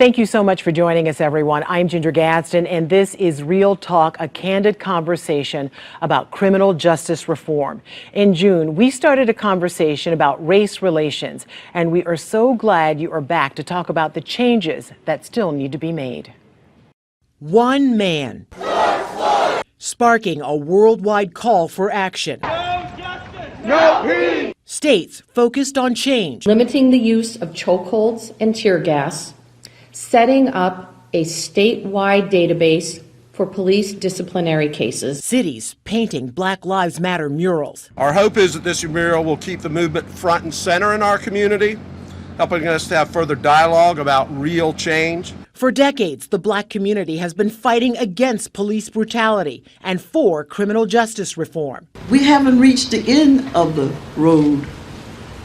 Thank you so much for joining us, everyone. I'm Ginger Gadsden, and this is Real Talk, a candid conversation about criminal justice reform. In June, we started a conversation about race relations, and we are so glad you are back to talk about the changes that still need to be made. One man sparking a worldwide call for action. No justice! No peace! States focused on change. Limiting the use of chokeholds and tear gas, setting up a statewide database for police disciplinary cases. Cities painting Black Lives Matter murals. Our hope is that this mural will keep the movement front and center in our community, helping us to have further dialogue about real change. For decades, the Black community has been fighting against police brutality and for criminal justice reform. We haven't reached the end of the road,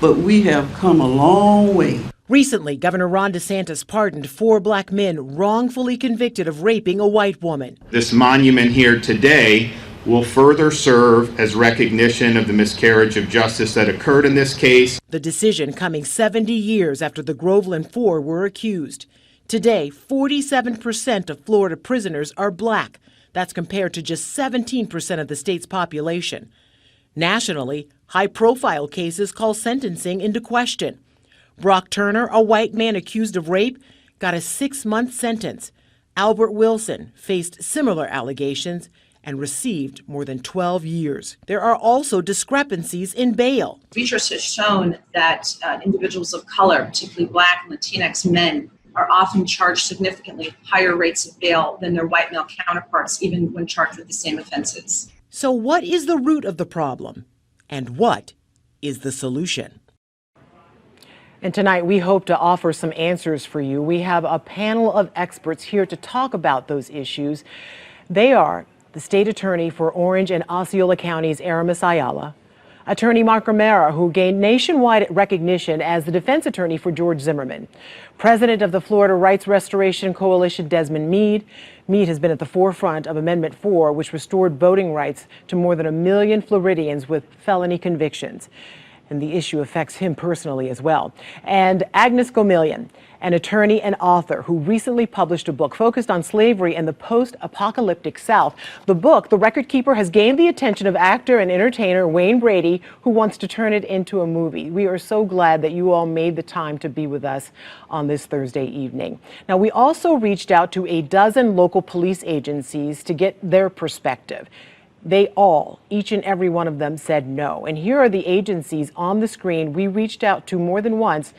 but we have come a long way. Recently, Governor Ron DeSantis pardoned 4 Black men wrongfully convicted of raping a white woman. This monument here today will further serve as recognition of the miscarriage of justice that occurred in this case. The decision coming 70 years after the Groveland 4 were accused. Today, 47% of Florida prisoners are Black. That's compared to just 17% of the state's population. Nationally, high-profile cases call sentencing into question. Brock Turner, a white man accused of rape, got a 6-month sentence. Albert Wilson faced similar allegations and received more than 12 years. There are also discrepancies in bail. Research has shown that individuals of color, particularly Black and Latinx men, are often charged significantly higher rates of bail than their white male counterparts, even when charged with the same offenses. So what is the root of the problem? And what is the solution? And tonight, we hope to offer some answers for you. We have a panel of experts here to talk about those issues. They are the state attorney for Orange and Osceola Counties, Aramis Ayala, Attorney Mark Romero, who gained nationwide recognition as the defense attorney for George Zimmerman, President of the Florida Rights Restoration Coalition, Desmond Meade. Meade has been at the forefront of Amendment 4, which restored voting rights to more than 1 million Floridians with felony convictions. And the issue affects him personally as well. And Agnes Gomillion, an attorney and author who recently published a book focused on slavery and the post-apocalyptic South. The book, The Record Keeper, has gained the attention of actor and entertainer Wayne Brady, who wants to turn it into a movie. We are so glad that you all made the time to be with us on this Thursday evening. Now, we also reached out to a dozen local police agencies to get their perspective. They all, each and every one of them, said no. And here are the agencies on the screen we reached out to more than once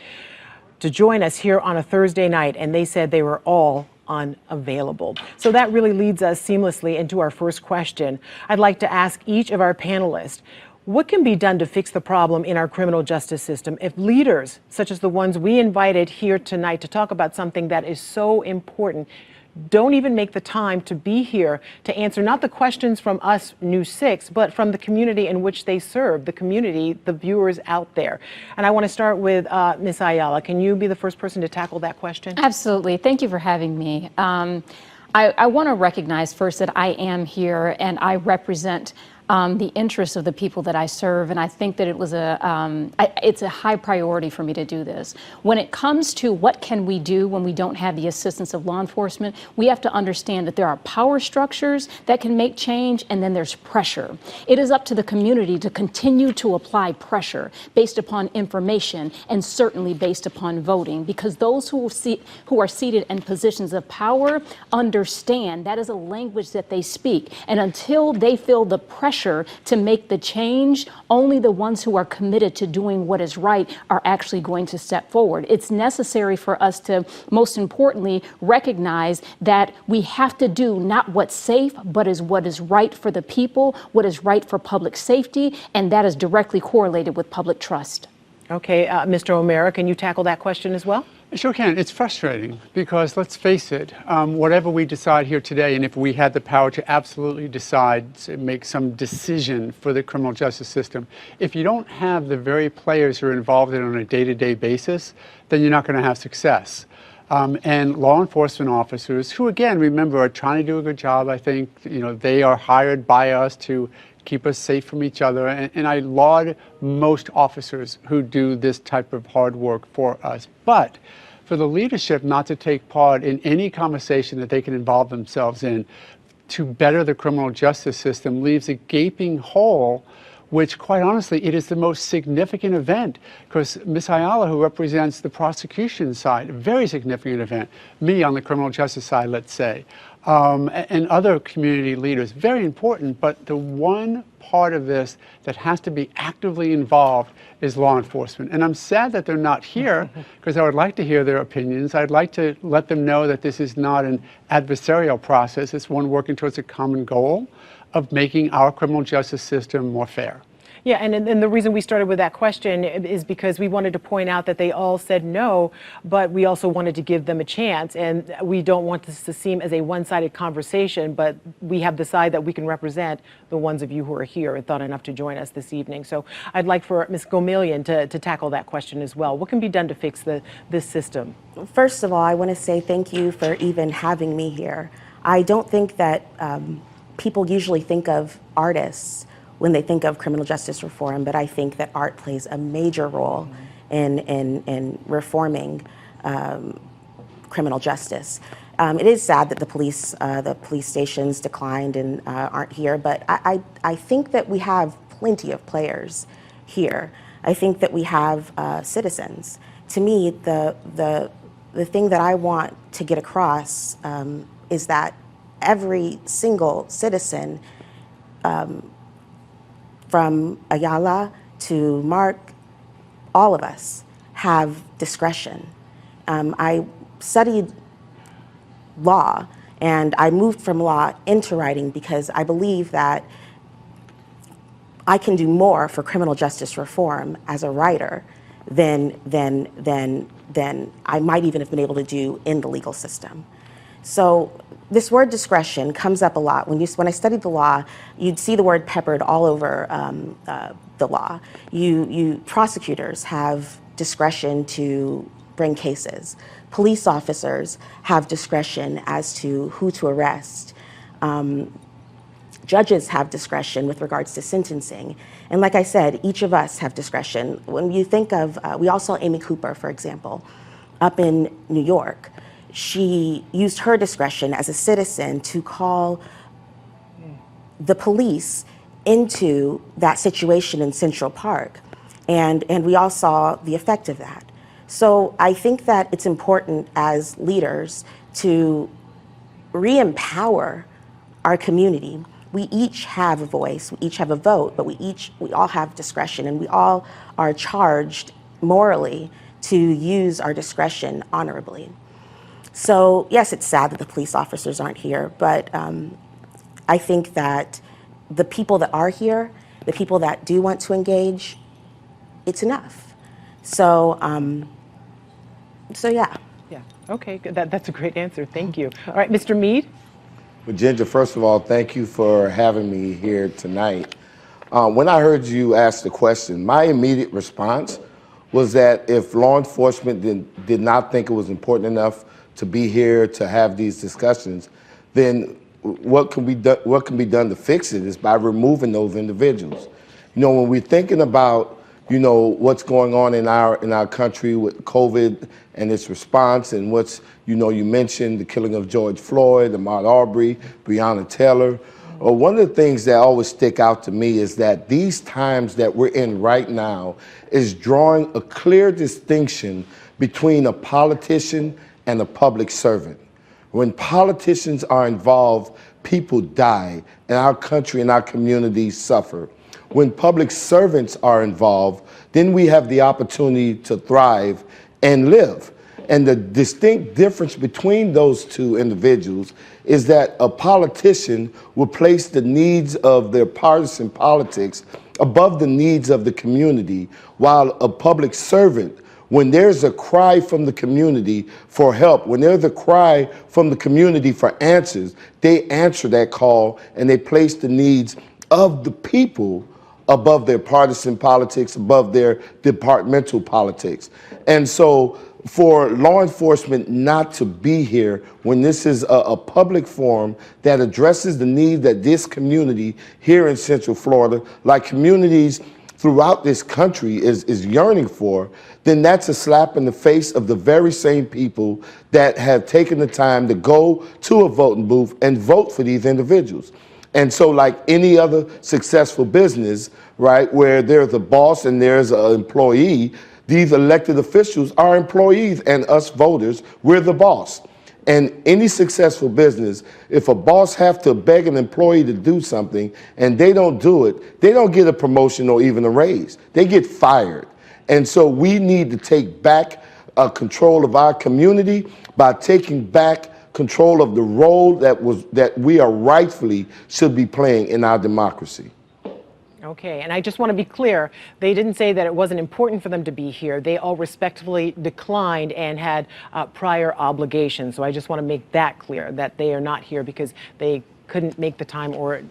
to join us here on a Thursday night, and they said they were all unavailable. So that really leads us seamlessly into our first question. I'd like to ask each of our panelists, what can be done to fix the problem in our criminal justice system if leaders, such as the ones we invited here tonight to talk about something that is so important, don't even make the time to be here to answer not the questions from us, News 6, but from the community in which they serve, the community, the viewers out there. And I want to start with Ms. Ayala. Can you be the first person to tackle that question? Absolutely. Thank you for having me. I want to recognize first that I am here and I represent the interests of the people that I serve, and I think that it was it's a high priority for me to do this. When it comes to what can we do when we don't have the assistance of law enforcement, we have to understand that there are power structures that can make change, and then there's pressure. It is up to the community to continue to apply pressure based upon information and certainly based upon voting, because those who are seated in positions of power understand that is a language that they speak, and until they feel the pressure to make the change, only the ones who are committed to doing what is right are actually going to step forward. It's necessary for us to, most importantly, recognize that we have to do not what's safe, but is what is right for the people, what is right for public safety, and that is directly correlated with public trust. Okay, Mr. O'Mara, can you tackle that question as well? I sure can. It's frustrating because, let's face it, whatever we decide here today, and if we had the power to absolutely decide to make some decision for the criminal justice system, if you don't have the very players who are involved in it on a day-to-day basis, then you're not going to have success. And law enforcement officers, who again, remember, are trying to do a good job, I think, they are hired by us to keep us safe from each other. And I laud most officers who do this type of hard work for us. But for the leadership not to take part in any conversation that they can involve themselves in to better the criminal justice system leaves a gaping hole, which, quite honestly, it is the most significant event, because Ms. Ayala, who represents the prosecution side, a very significant event, me on the criminal justice side, let's say, and other community leaders, very important, but the one part of this that has to be actively involved is law enforcement. And I'm sad that they're not here, because I would like to hear their opinions. I'd like to let them know that this is not an adversarial process. It's one working towards a common goal of making our criminal justice system more fair. Yeah, and the reason we started with that question is because we wanted to point out that they all said no, but we also wanted to give them a chance. And we don't want this to seem as a one-sided conversation, but we have the side that we can represent the ones of you who are here and thought enough to join us this evening. So I'd like for Ms. Gomelian to tackle that question as well. What can be done to fix this system? First of all, I want to say thank you for even having me here. I don't think that people usually think of artists when they think of criminal justice reform, but I think that art plays a major role in reforming criminal justice. It is sad that the police stations declined and aren't here, but I think that we have plenty of players here. I think that we have citizens. To me, the thing that I want to get across is that every single citizen, from Ayala to Mark, all of us have discretion. I studied law and I moved from law into writing because I believe that I can do more for criminal justice reform as a writer than I might even have been able to do in the legal system. So this word discretion comes up a lot. When I studied the law, you'd see the word peppered all over the law. Prosecutors have discretion to bring cases. Police officers have discretion as to who to arrest. Judges have discretion with regards to sentencing. And like I said, each of us have discretion. When you think of, we all saw Amy Cooper, for example, up in New York. She used her discretion as a citizen to call the police into that situation in Central Park. And we all saw the effect of that. So I think that it's important as leaders to re-empower our community. We each have a voice, we each have a vote, but we all have discretion, and we all are charged morally to use our discretion honorably. So yes, it's sad that the police officers aren't here, but I think that the people that are here, the people that do want to engage, it's enough. So, yeah. Yeah, okay, good. That's a great answer, thank you. All right, Mr. Mead? Well, Ginger, first of all, thank you for having me here tonight. When I heard you ask the question, my immediate response was that if law enforcement did not think it was important enough to be here to have these discussions, then what can be done to fix it is by removing those individuals. You know, when we're thinking about, you know, what's going on in our country with COVID and its response, and what's, you know, you mentioned the killing of George Floyd, Ahmaud Arbery, Breonna Taylor. One of the things that always stick out to me is that these times that we're in right now is drawing a clear distinction between a politician and a public servant. When politicians are involved, people die, and our country and our communities suffer. When public servants are involved, then we have the opportunity to thrive and live. And the distinct difference between those two individuals is that a politician will place the needs of their partisan politics above the needs of the community, while a public servant, when there's a cry from the community for help, when there's a cry from the community for answers, they answer that call and they place the needs of the people above their partisan politics, above their departmental politics. And so for law enforcement not to be here when this is a public forum that addresses the need that this community here in Central Florida, like communities throughout this country is yearning for, then that's a slap in the face of the very same people that have taken the time to go to a voting booth and vote for these individuals. And so like any other successful business, right, where there's a boss and there's an employee, these elected officials are employees and us voters, we're the boss. And any successful business, if a boss have to beg an employee to do something and they don't do it, they don't get a promotion or even a raise. They get fired. And so we need to take back control of our community by taking back control of the role that we are rightfully should be playing in our democracy. Okay, and I just want to be clear, they didn't say that it wasn't important for them to be here. They all respectfully declined and had prior obligations. So I just want to make that clear, that they are not here because they couldn't make the time or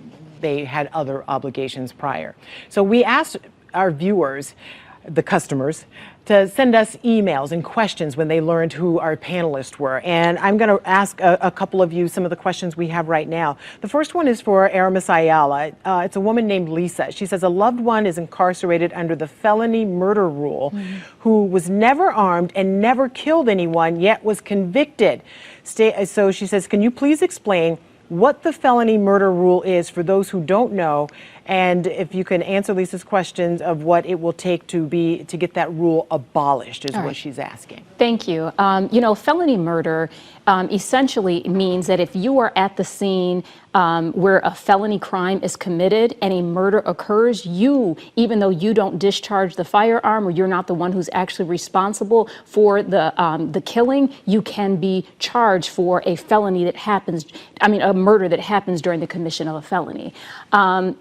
they had other obligations prior. So we asked our viewers, the customers, to send us emails and questions when they learned who our panelists were. And I'm going to ask a couple of you some of the questions we have right now. The first one is for Aramis Ayala. It's a woman named Lisa. She says a loved one is incarcerated under the felony murder rule who was never armed and never killed anyone, yet was convicted. So she says, can you please explain what the felony murder rule is for those who don't know, and if you can answer Lisa's questions of what it will take to get that rule abolished is what she's asking. Thank you. You know, felony murder essentially means that if you are at the scene where a felony crime is committed and a murder occurs, you, even though you don't discharge the firearm or you're not the one who's actually responsible for the killing, you can be charged for a felony that happens, a murder that happens during the commission of a felony.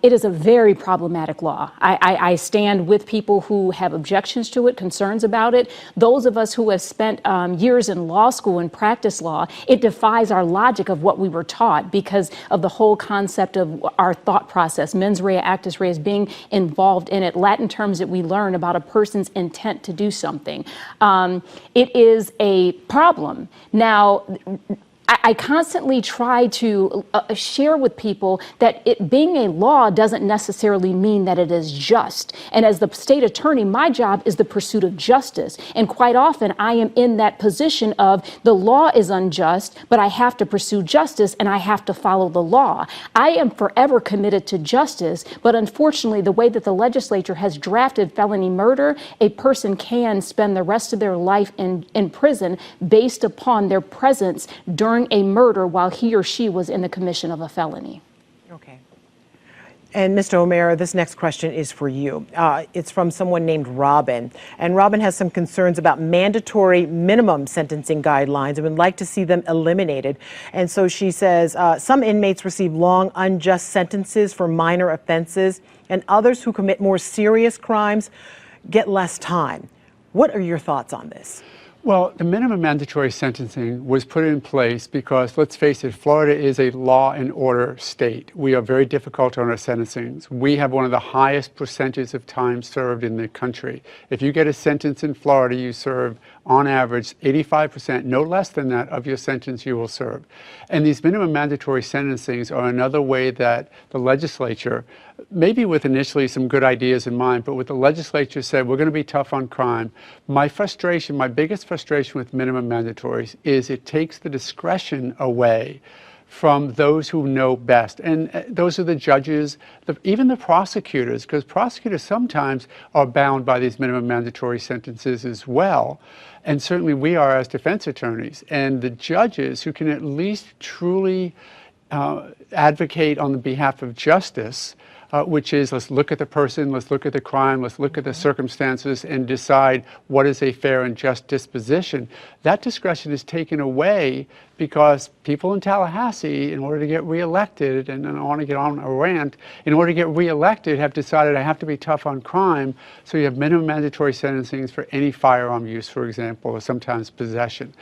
It is a very problematic law. I stand with people who have objections to it, concerns about it. Those of us who have spent years in law school and practice law, it defies our logic of what we were taught because of the whole concept of our thought process, mens rea actus reus, being involved in it, Latin terms that we learn about a person's intent to do something. It is a problem. Now, I constantly try to share with people that it being a law doesn't necessarily mean that it is just. And as the state attorney, my job is the pursuit of justice. And quite often I am in that position of the law is unjust, but I have to pursue justice and I have to follow the law. I am forever committed to justice, but unfortunately the way that the legislature has drafted felony murder, a person can spend the rest of their life in prison based upon their presence during a murder while he or she was in the commission of a felony. Okay. And Mr. O'Mara, this next question is for you. It's from someone named Robin. And Robin has some concerns about mandatory minimum sentencing guidelines and would like to see them eliminated. And so she says, some inmates receive long, unjust sentences for minor offenses, and others who commit more serious crimes get less time. What are your thoughts on this? Well, the minimum mandatory sentencing was put in place because, let's face it, Florida is a law and order state. We are very difficult on our sentencings. We have one of the highest percentages of time served in the country. If you get a sentence in Florida, you serve, on average, 85%, no less than that, of your sentence you will serve. And these minimum mandatory sentencings are another way that the legislature, maybe with initially some good ideas in mind, but with the legislature said, we're going to be tough on crime. My frustration, my biggest frustration with minimum mandatories is it takes the discretion away from those who know best. And those are the judges, even the prosecutors, because prosecutors sometimes are bound by these minimum mandatory sentences as well. And certainly we are as defense attorneys. And the judges who can at least truly advocate on the behalf of justice, which is let's look at the person, let's look at the crime, let's look at the circumstances and decide what is a fair and just disposition. That discretion is taken away because people in Tallahassee, in order to get reelected, and I want to get on a rant, in order to get reelected have decided I have to be tough on crime. So you have minimum mandatory sentencings for any firearm use, for example, or sometimes possession.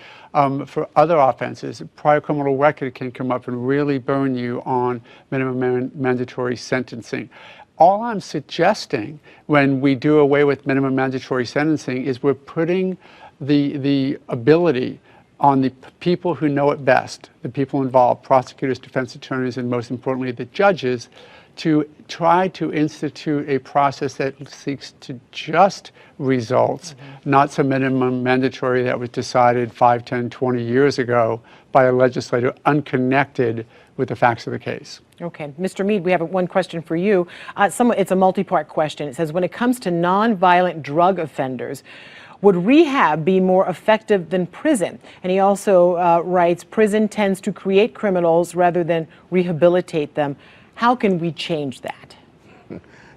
For other offenses, prior criminal record can come up and really burn you on minimum mandatory sentencing. All I'm suggesting when we do away with minimum mandatory sentencing is we're putting the ability on the people who know it best, the people involved, prosecutors, defense attorneys, and most importantly, the judges, to try to institute a process that seeks to just results, not some minimum mandatory that was decided 5, 10, 20 years ago by a legislator unconnected with the facts of the case. Okay. Mr. Mead, we have one question for you. It's a multi-part question. It says, when it comes to nonviolent drug offenders, would rehab be more effective than prison? And he also writes, prison tends to create criminals rather than rehabilitate them. How can we change that?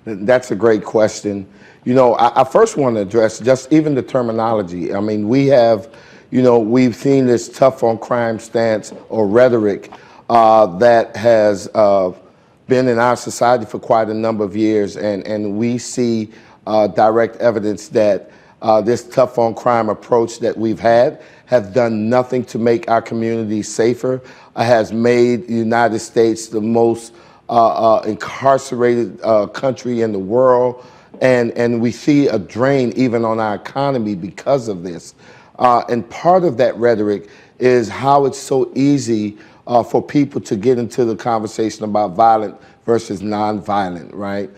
That's a great question. You know, I first want to address just even the terminology. I mean, we have, you know, we've seen this tough on crime stance or rhetoric that has been in our society for quite a number of years. And we see direct evidence that this tough on crime approach that we've had has done nothing to make our communities safer, has made the United States the most incarcerated country in the world, and we see a drain even on our economy because of this. And part of that rhetoric is how it's so easy for people to get into the conversation about violent versus nonviolent, right?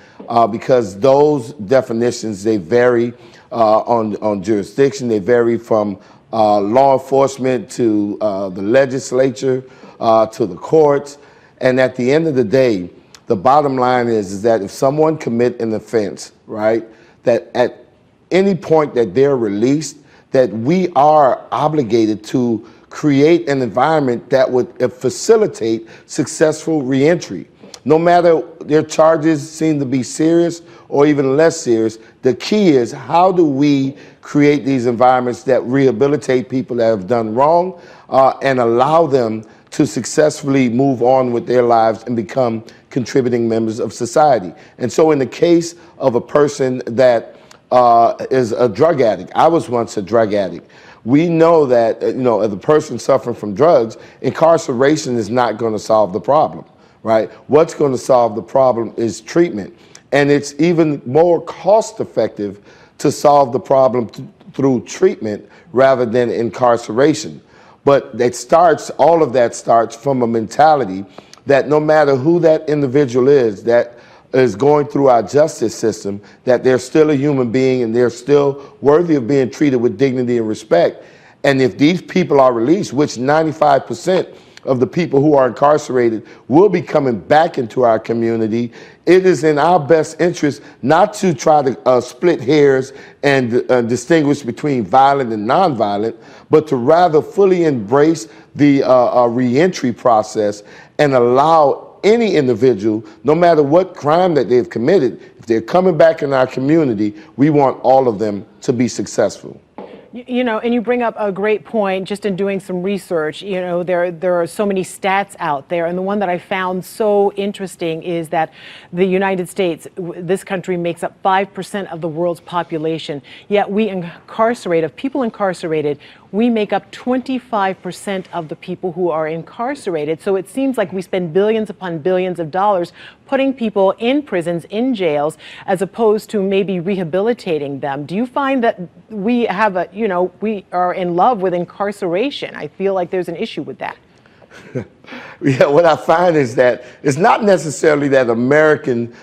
Because those definitions, they vary on jurisdiction, they vary from law enforcement to the legislature to the courts. And at the end of the day, the bottom line is that if someone commit an offense, right, that at any point that they're released, that we are obligated to create an environment that would facilitate successful reentry. No matter their charges seem to be serious or even less serious, the key is how do we create these environments that rehabilitate people that have done wrong and allow them to successfully move on with their lives and become contributing members of society. And so in the case of a person that is a drug addict, I was once a drug addict, we know that, you know, as a person suffering from drugs, incarceration is not going to solve the problem, right? What's going to solve the problem is treatment. And it's even more cost effective to solve the problem through treatment rather than incarceration. But all of that starts from a mentality that no matter who that individual is that is going through our justice system, that they're still a human being and they're still worthy of being treated with dignity and respect. And if these people are released, which 95% of the people who are incarcerated will be coming back into our community, it is in our best interest not to try to split hairs and distinguish between violent and nonviolent, but to rather fully embrace the reentry process and allow any individual, no matter what crime that they've committed, if they're coming back in our community, we want all of them to be successful. You know, and you bring up a great point just in doing some research. You know, there are so many stats out there, and the one that I found so interesting is that the United States, this country, makes up 5% of the world's population, yet people incarcerated, we make up 25% of the people who are incarcerated. So it seems like we spend billions upon billions of dollars putting people in prisons, in jails, as opposed to maybe rehabilitating them. Do you find that we have we are in love with incarceration? I feel like there's an issue with that. Yeah, what I find is that it's not necessarily that the American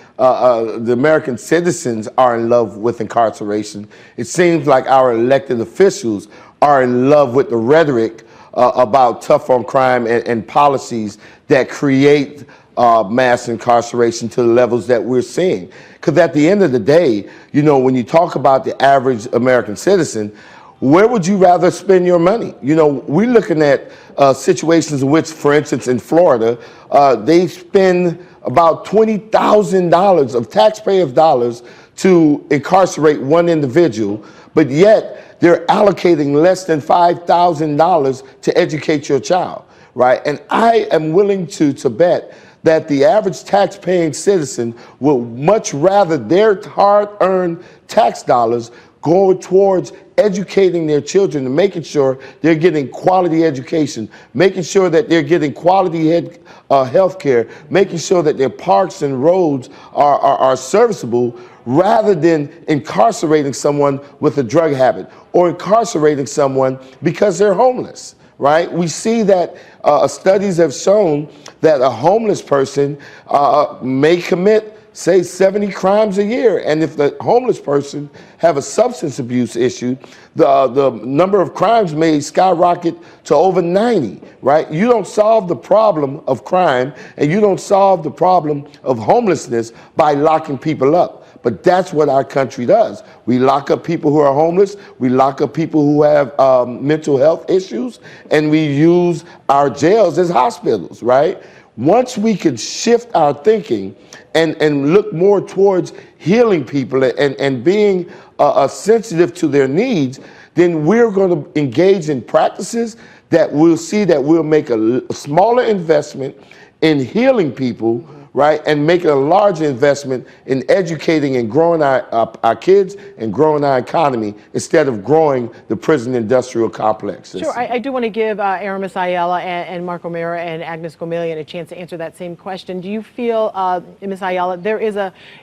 citizens are in love with incarceration. It seems like our elected officials are in love with the rhetoric about tough on crime and policies that create mass incarceration to the levels that we're seeing. Because at the end of the day, you know, when you talk about the average American citizen, where would you rather spend your money? You know, we're looking at situations in which, for instance, in Florida, they spend about $20,000 of taxpayers' dollars to incarcerate one individual, but yet they're allocating less than $5,000 to educate your child, right? And I am willing to bet that the average tax-paying citizen will much rather their hard-earned tax dollars go towards educating their children and making sure they're getting quality education, making sure that they're getting quality health care, making sure that their parks and roads are serviceable, rather than incarcerating someone with a drug habit or incarcerating someone because they're homeless, right? We see that studies have shown that a homeless person may commit, say, 70 crimes a year. And if the homeless person have a substance abuse issue, the number of crimes may skyrocket to over 90, right? You don't solve the problem of crime and you don't solve the problem of homelessness by locking people up. But that's what our country does. We lock up people who are homeless, we lock up people who have mental health issues, and we use our jails as hospitals, right? Once we can shift our thinking and look more towards healing people and being sensitive to their needs, then we're going to engage in practices that we'll see that we'll make a smaller investment in healing people, right, and making a large investment in educating and growing our kids and growing our economy instead of growing the prison industrial complex. Sure, I do want to give Aramis Ayala and Mark O'Meara and Agnes Gomelian a chance to answer that same question. Do you feel, Ms. Ayala, there is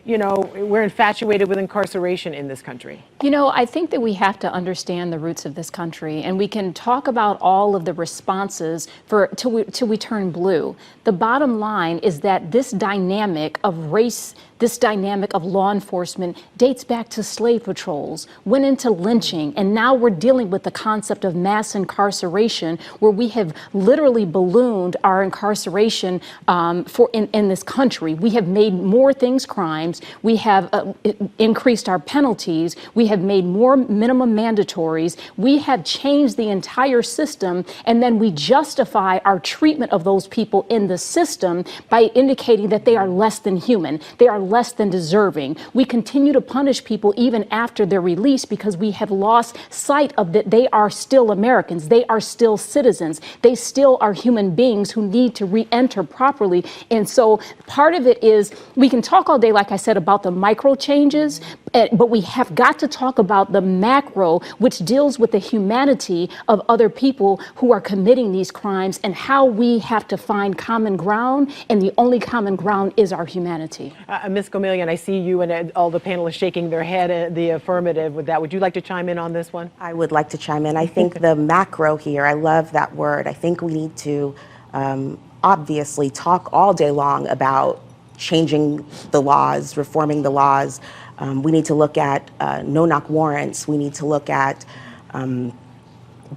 we're infatuated with incarceration in this country? You know, I think that we have to understand the roots of this country, and we can talk about all of the responses till we turn blue. The bottom line is that this dynamic of race, this dynamic of law enforcement dates back to slave patrols, went into lynching, and now we're dealing with the concept of mass incarceration, where we have literally ballooned our incarceration in this country. We have made more things crimes. We have increased our penalties. We have made more minimum mandatories. We have changed the entire system, and then we justify our treatment of those people in the system by indicating that they are less than human. They are less than deserving. We continue to punish people even after their release because we have lost sight of that they are still Americans. They are still citizens. They still are human beings who need to re-enter properly. And so part of it is we can talk all day, like I said, about the micro changes, but we have got to talk about the macro, which deals with the humanity of other people who are committing these crimes and how we have to find common ground. And the only common ground is our humanity. Ms. Gomelian, I see you and all the panelists shaking their head, the affirmative with that. Would you like to chime in on this one? I would like to chime in. I think the macro here, I love that word. I think we need to obviously talk all day long about changing the laws, reforming the laws. We need to look at no-knock warrants. We need to look at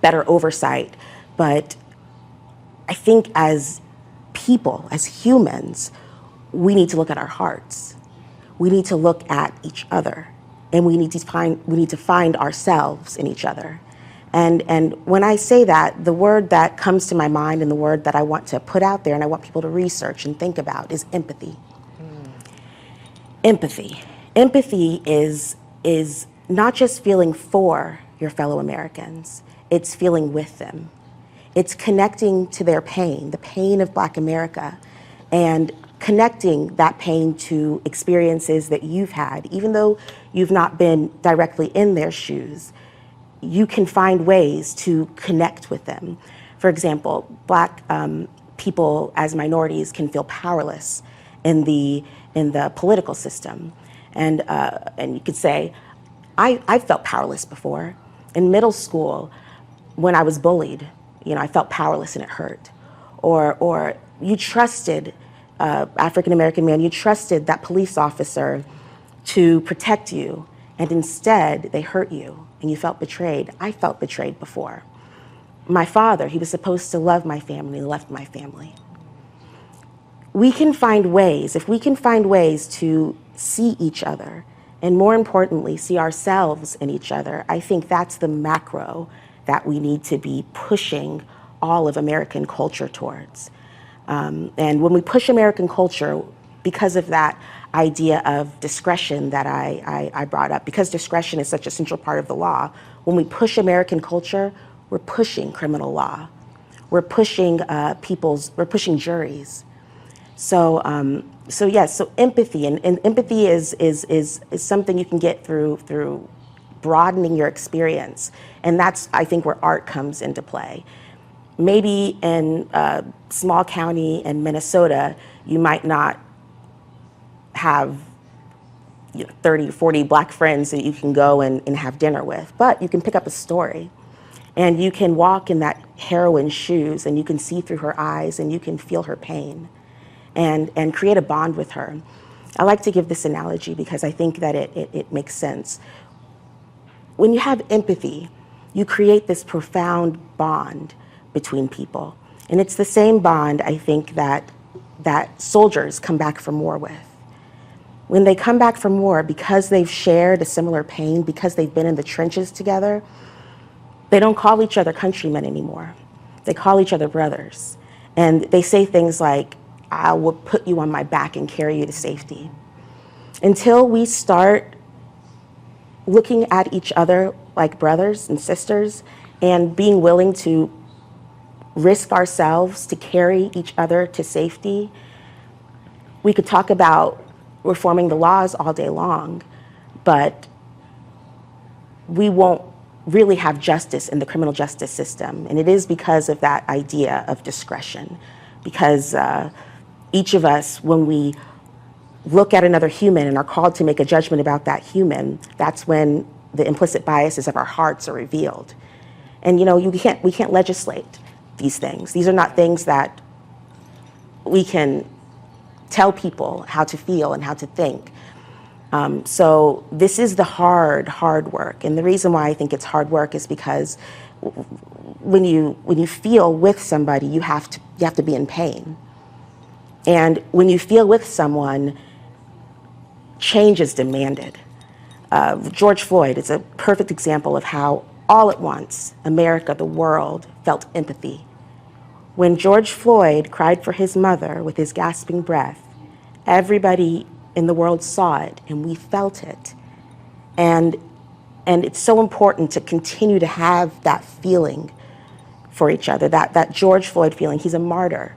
better oversight. But I think as people, as humans, we need to look at our hearts. We need to look at each other, and we need to find ourselves in each other. And when I say that, the word that comes to my mind and the word that I want to put out there and I want people to research and think about is empathy. Empathy. Empathy is not just feeling for your fellow Americans, it's feeling with them. It's connecting to their pain, the pain of Black America, and connecting that pain to experiences that you've had. Even though you've not been directly in their shoes, you can find ways to connect with them. For example, Black people as minorities can feel powerless in the political system. And you could say, I felt powerless before. In middle school, when I was bullied, I felt powerless and it hurt. Or you trusted, African-American man, you trusted that police officer to protect you, and instead they hurt you and you felt betrayed. I felt betrayed before. My father, he was supposed to love my family, left my family. We can find ways, if we can find ways to see each other, and more importantly, see ourselves in each other, I think that's the macro that we need to be pushing all of American culture towards. And when we push American culture, because of that idea of discretion that I brought up, because discretion is such a central part of the law, when we push American culture, we're pushing criminal law. We're pushing we're pushing juries. So yes, so empathy, and empathy is something you can get through broadening your experience. And that's, I think, where art comes into play. Maybe in a small county in Minnesota, you might not have 30, 40 Black friends that you can go and have dinner with, but you can pick up a story And you can walk in that heroine's shoes and you can see through her eyes and you can feel her pain and create a bond with her. I like to give this analogy because I think that it makes sense. When you have empathy, you create this profound bond between people. And it's the same bond, I think, that soldiers come back from war with. When they come back from war, because they've shared a similar pain, because they've been in the trenches together, they don't call each other countrymen anymore. They call each other brothers. And they say things like, I will put you on my back and carry you to safety. Until we start looking at each other like brothers and sisters and being willing to risk ourselves to carry each other to safety, we could talk about reforming the laws all day long, but we won't really have justice in the criminal justice system. And it is because of that idea of discretion. Because each of us, when we look at another human and are called to make a judgment about that human, that's when the implicit biases of our hearts are revealed. And we can't legislate these things. These are not things that we can tell people how to feel and how to think. So this is the hard work. And the reason why I think it's hard work is because when you feel with somebody, you have to be in pain. And when you feel with someone, change is demanded. George Floyd is a perfect example of how all at once America, the world, felt empathy. When George Floyd cried for his mother with his gasping breath, everybody in the world saw it and we felt it. And it's so important to continue to have that feeling for each other, that George Floyd feeling. He's a martyr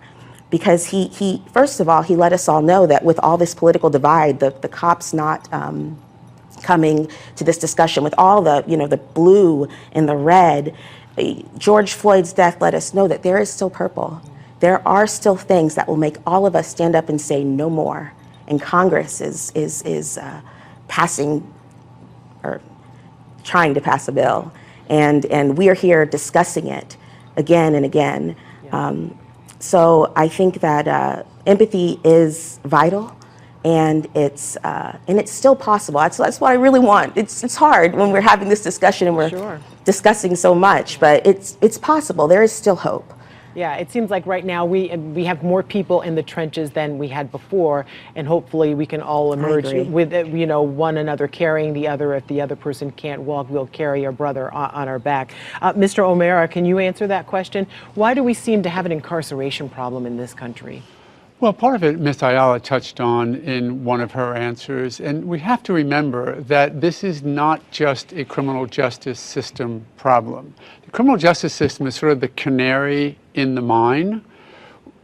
because he first of all, he let us all know that with all this political divide, the cops not coming to this discussion, with all the blue and the red, George Floyd's death let us know that there is still purple. There are still things that will make all of us stand up and say no more. And Congress is passing or trying to pass a bill, and we are here discussing it again and again. Yeah. So I think that empathy is vital, and it's still possible. That's what I really want. It's hard when we're having this discussion and we're discussing so much, but it's possible. There is still hope. Yeah, it seems like right now we have more people in the trenches than we had before, and hopefully we can all emerge with one another carrying the other. If the other person can't walk, we'll carry our brother on our back. Mr. O'Mara, can you answer that question? Why do we seem to have an incarceration problem in this country? Well, part of it Ms. Ayala touched on in one of her answers, and we have to remember that this is not just a criminal justice system problem. The criminal justice system is sort of the canary in the mine.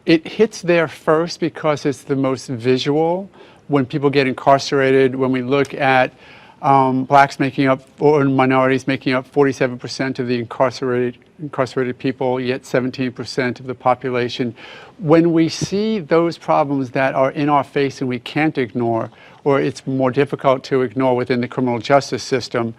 It hits there first because it's the most visual. When people get incarcerated, when we look at blacks making up, or minorities making up 47% of the incarcerated people, yet 17% of the population. When we see those problems that are in our face and we can't ignore, or it's more difficult to ignore within the criminal justice system,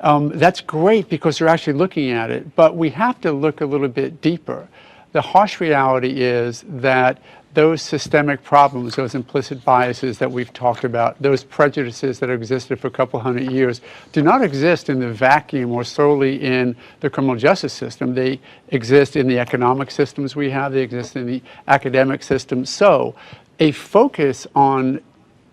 that's great because we're actually looking at it, but we have to look a little bit deeper. The harsh reality is that those systemic problems, those implicit biases that we've talked about, those prejudices that have existed for a couple hundred years, do not exist in the vacuum or solely in the criminal justice system. They exist in the economic systems we have, they exist in the academic system. So a focus on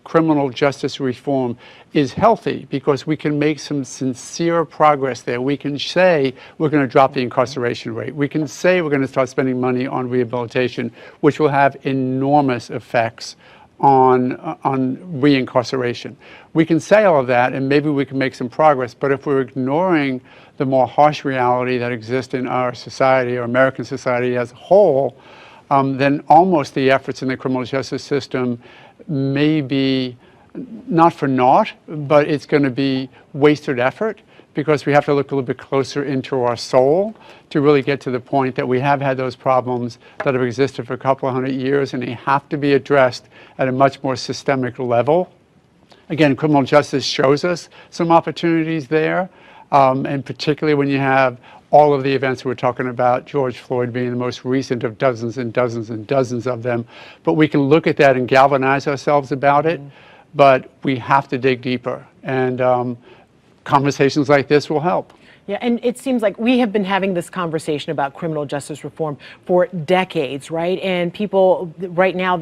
criminal justice reform is healthy because we can make some sincere progress there. We can say we're going to drop the incarceration rate. We can say we're going to start spending money on rehabilitation, which will have enormous effects on reincarceration. We can say all of that and maybe we can make some progress, but if we're ignoring the more harsh reality that exists in our society or American society as a whole, then almost the efforts in the criminal justice system may be not for naught, but it's going to be wasted effort because we have to look a little bit closer into our soul to really get to the point that we have had those problems that have existed for a couple of hundred years and they have to be addressed at a much more systemic level. Again, criminal justice shows us some opportunities there. And particularly when you have all of the events we're talking about, George Floyd being the most recent of dozens and dozens and dozens of them. But we can look at that and galvanize ourselves about it, but we have to dig deeper. And conversations like this will help. Yeah, and it seems like we have been having this conversation about criminal justice reform for decades, right? And people right now,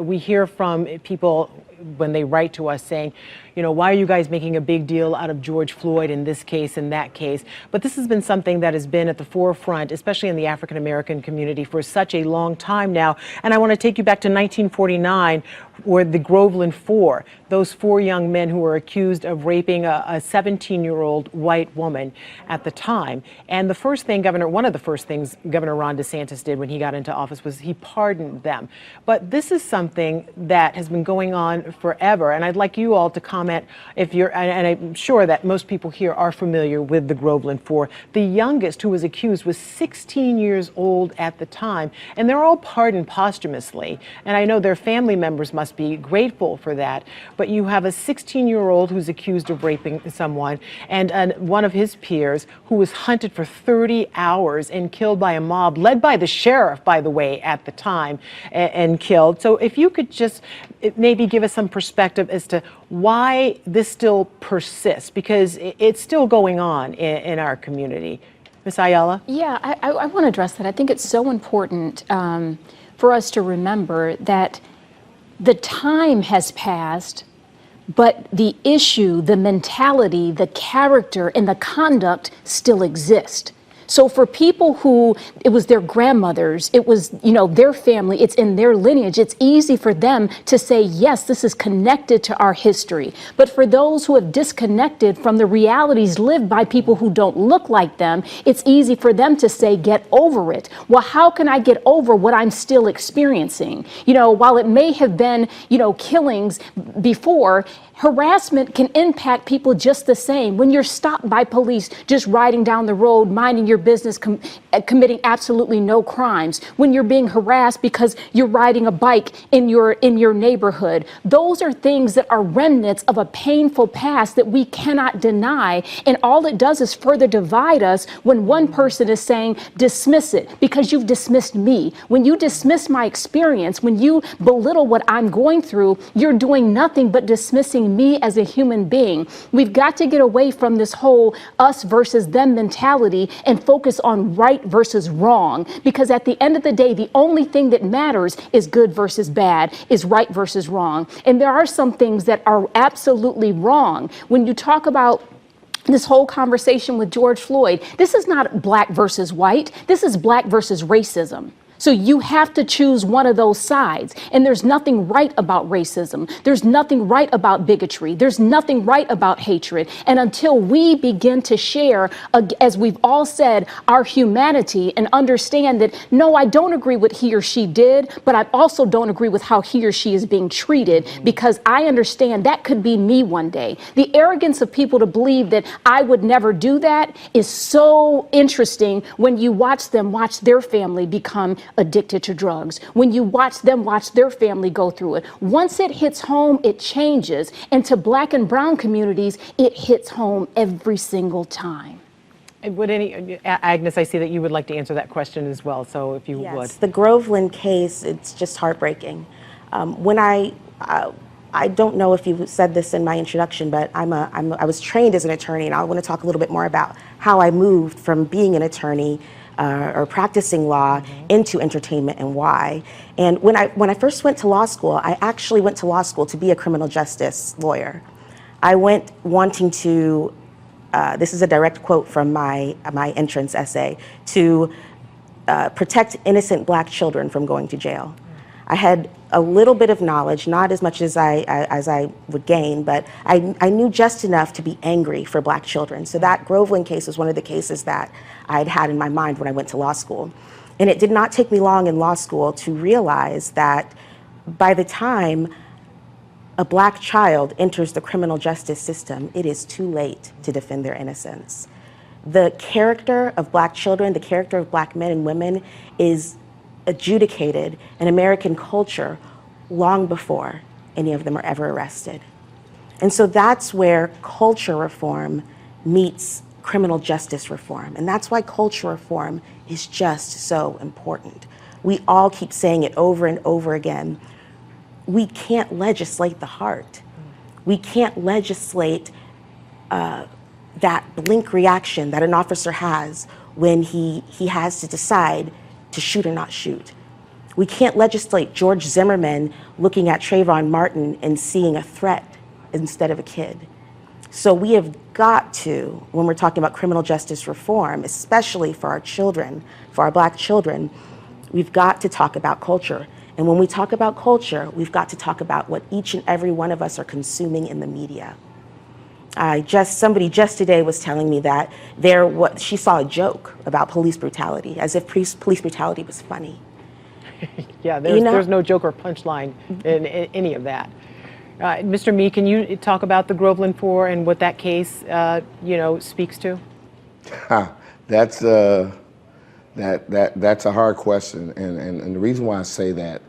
we hear from people when they write to us saying, you know, why are you guys making a big deal out of George Floyd in this case and that case? But this has been something that has been at the forefront, especially in the African American community, for such a long time now. And I want to take you back to 1949, where the Groveland Four, those four young men who were accused of raping a 17-year-old white woman at the time. And the first thing one of the first things Governor Ron DeSantis did when he got into office was he pardoned them. But this is something that has been going on forever. And I'd like you all to comment if you're, and I'm sure that most people here are familiar with the Groveland Four. The youngest who was accused was 16 years old at the time, and they're all pardoned posthumously. And I know their family members must be grateful for that. But you have a 16-year-old who's accused of raping someone, and one of his peers who was hunted for 30 hours and killed by a mob, led by the sheriff, by the way, at the time, and killed. So if you could just maybe give us some perspective as to why this still persists, because it's still going on in our community. Ms. Ayala? Yeah, I want to address that. I think it's so important for us to remember that the time has passed, but the issue, the mentality, the character, and the conduct still exist. So for people who, it was their grandmothers, it was, you know, their family, it's in their lineage, it's easy for them to say, yes, this is connected to our history. But for those who have disconnected from the realities lived by people who don't look like them, it's easy for them to say, get over it. Well, how can I get over what I'm still experiencing? You know, while it may have been, you know, killings before, harassment can impact people just the same. When you're stopped by police just riding down the road, minding your business, committing absolutely no crimes. When you're being harassed because you're riding a bike in your neighborhood. Those are things that are remnants of a painful past that we cannot deny. And all it does is further divide us when one person is saying, dismiss it because you've dismissed me. When you dismiss my experience, when you belittle what I'm going through, you're doing nothing but dismissing me as a human being. We've got to get away from this whole us versus them mentality and focus on right versus wrong, because at the end of the day, the only thing that matters is good versus bad, is right versus wrong. And there are some things that are absolutely wrong. When you talk about this whole conversation with George Floyd, this is not black versus white. This is black versus racism. So you have to choose one of those sides. And there's nothing right about racism. There's nothing right about bigotry. There's nothing right about hatred. And until we begin to share, as we've all said, our humanity and understand that, no, I don't agree with he or she did, but I also don't agree with how he or she is being treated, because I understand that could be me one day. The arrogance of people to believe that I would never do that is so interesting when you watch them watch their family become addicted to drugs, when you watch them watch their family go through it. Once it hits home, it changes. And to black and brown communities, it hits home every single time. Would Agnes, I see that you would like to answer that question as well, so if you would. The Groveland case, it's just heartbreaking. I don't know if you said this in my introduction, but I was trained as an attorney, and I want to talk a little bit more about how I moved from being an attorney or practicing law into entertainment and why. And when I first went to law school, I actually went to law school to be a criminal justice lawyer. I went wanting to, this is a direct quote from my entrance essay, to protect innocent black children from going to jail. I had a little bit of knowledge, not as much as I would gain, but I knew just enough to be angry for black children. So that Groveland case was one of the cases that I'd had in my mind when I went to law school. And it did not take me long in law school to realize that by the time a black child enters the criminal justice system, it is too late to defend their innocence. The character of black children, the character of black men and women is adjudicated in American culture long before any of them are ever arrested. And so that's where culture reform meets criminal justice reform. And that's why culture reform is just so important. We all keep saying it over and over again. We can't legislate the heart. We can't legislate that blink reaction that an officer has when he has to decide to shoot or not shoot. We can't legislate George Zimmerman looking at Trayvon Martin and seeing a threat instead of a kid. So we have got to, when we're talking about criminal justice reform, especially for our children, for our Black children, we've got to talk about culture. And when we talk about culture, we've got to talk about what each and every one of us are consuming in the media. Somebody just today was telling me that she saw a joke about police brutality, as if police brutality was funny. Yeah, there's no joke or punchline in any of that. Mr. Mee, can you talk about the Groveland 4 and what that case, speaks to? That's a hard question, and the reason why I say that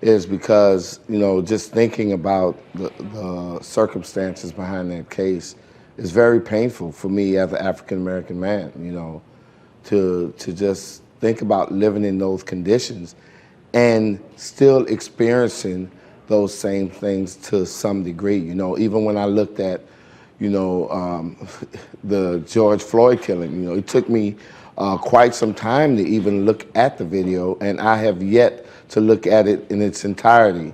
is because, just thinking about the circumstances behind that case is very painful for me as an African-American man, to just think about living in those conditions and still experiencing those same things to some degree. Even when I looked at, the George Floyd killing, it took me quite some time to even look at the video, and I have yet to look at it in its entirety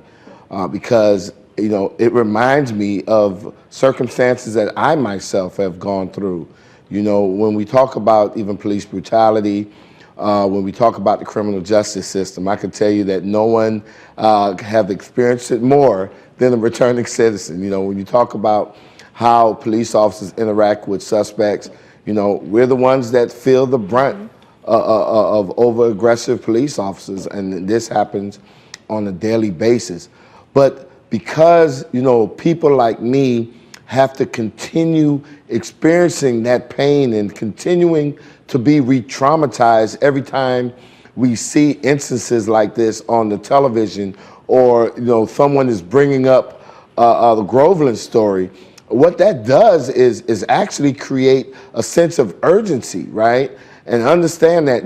because, it reminds me of circumstances that I myself have gone through. When we talk about even police brutality, when we talk about the criminal justice system, I can tell you that no one have experienced it more than a returning citizen. When you talk about how police officers interact with suspects, we're the ones that feel the brunt of over-aggressive police officers, and this happens on a daily basis. But because, people like me have to continue experiencing that pain and continuing to be re-traumatized every time we see instances like this on the television, or someone is bringing up the Groveland story, what that does is actually create a sense of urgency, right? And understand that,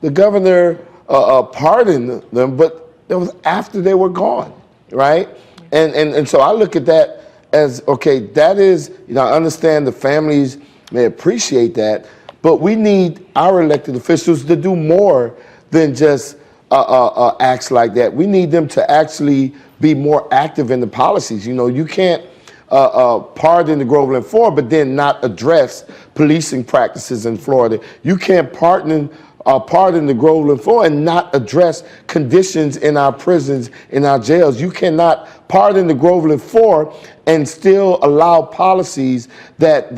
the governor pardoned them, but it was after they were gone, right? And so I look at that as, okay, that is, I understand the families may appreciate that, but we need our elected officials to do more than just acts like that. We need them to actually be more active in the policies. You can't pardon the Groveland 4, but then not address policing practices in Florida. You can't pardon the Groveland 4 and not address conditions in our prisons, in our jails. You cannot pardon the Groveland 4 and still allow policies that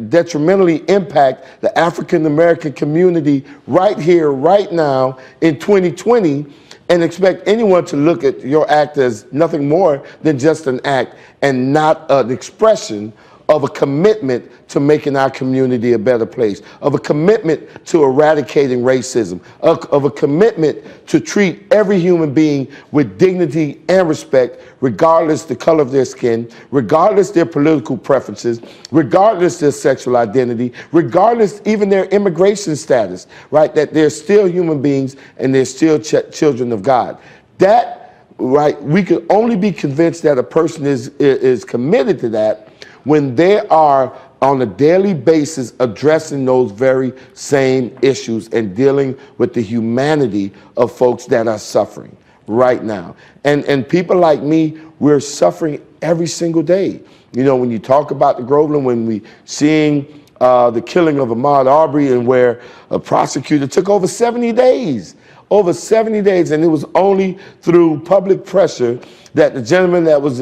detrimentally impact the African American community right here, right now, in 2020, and expect anyone to look at your act as nothing more than just an act and not an expression of a commitment to making our community a better place, of a commitment to eradicating racism, of a commitment to treat every human being with dignity and respect, regardless the color of their skin, regardless their political preferences, regardless their sexual identity, regardless even their immigration status, right? That they're still human beings and they're still children of God. That, right, we can only be convinced that a person is committed to that when they are on a daily basis addressing those very same issues and dealing with the humanity of folks that are suffering right now. And people like me, we're suffering every single day. When you talk about the Groveland, when we seeing the killing of Ahmaud Arbery, and where a prosecutor took over 70 days, and it was only through public pressure that the gentleman that was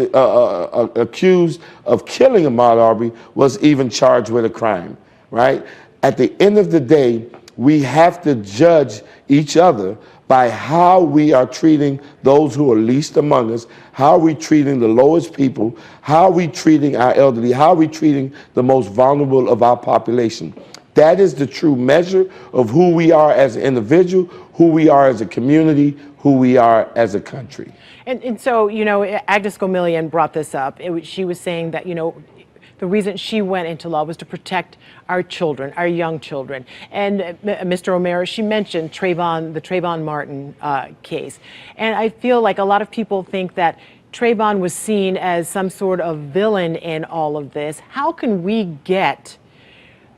accused of killing Ahmaud Arbery was even charged with a crime, right? At the end of the day, we have to judge each other by how we are treating those who are least among us, how are we treating the lowest people, how are we treating our elderly, how are we treating the most vulnerable of our population. That is the true measure of who we are as an individual, who we are as a community, who we are as a country. And so, Agnes Gomillion brought this up. She was saying that, the reason she went into law was to protect our children, our young children. And Mr. O'Mara, she mentioned the Trayvon Martin case. And I feel like a lot of people think that Trayvon was seen as some sort of villain in all of this. How can we get